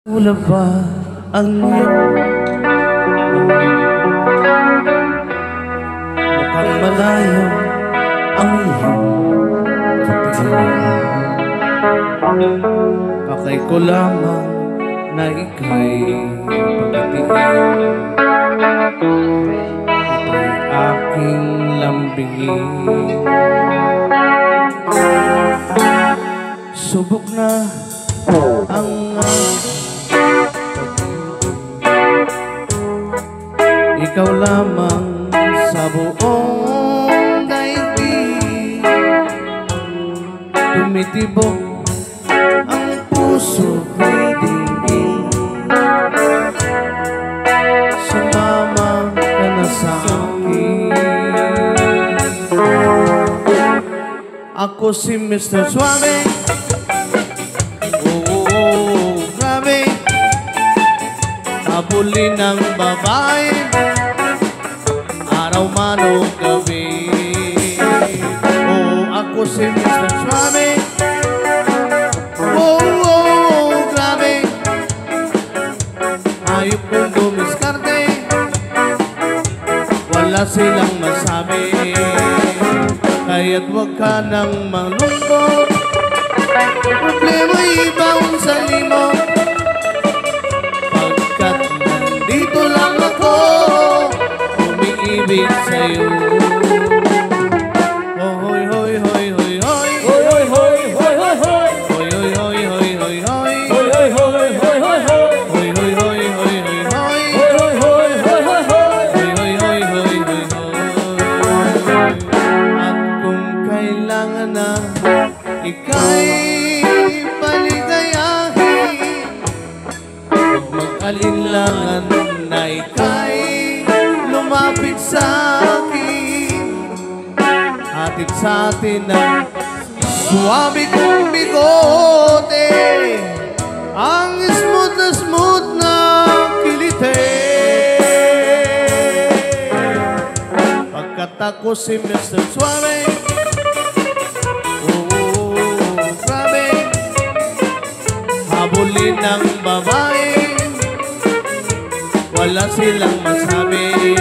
Wala ba ang iyong mukhang malayo ang iyong katingin? Pakay ko lamang na ika'y pagkatiin. Ito'y aking lambingin. Subok na ang ikaw lamang sa buong daigdig. Tumitibok ang puso ko'y dinggin. Sumama ka na sa akin. Ako si Mr. Suave. Oh, grabe. Habulin ng babae, araw man o gabi. Oh, ako si Mr. Suave. Oh, grabe. Ayok kong dumiskarte, wala silang masabi. Kaya't wag ka nang malungkot, problema'y ibaon sa limot. Pagkat nandito lang ako, umiibig sa'yo. Oh, hoy, hoy, hoy, hoy, hoy. Hoy, hoy, hoy, hoy, hoy, hoy. Hoy, hoy, hoy, hoy, hoy, hoy. Hoy, hoy, hoy, hoy, hoy, hoy. Hoy, hoy, hoy, hoy, hoy, hoy. Hoy, hoy, hoy, hoy, hoy, hoy. Hoy, hoy, hoy, hoy, hoy, hoy. At kung kailangan na ika'y paligayahin, huwag mag-alinlangan na ika'y lumapit sa akin. Hatid sa atin ang suwabe kong bigote, ang smooth na kilite. Pagkat ako si Mr. Suave. Oh, grabe. Habulin ng babae, wala silang masabi.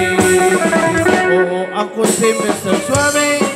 Oo, ako si Mr. Suave.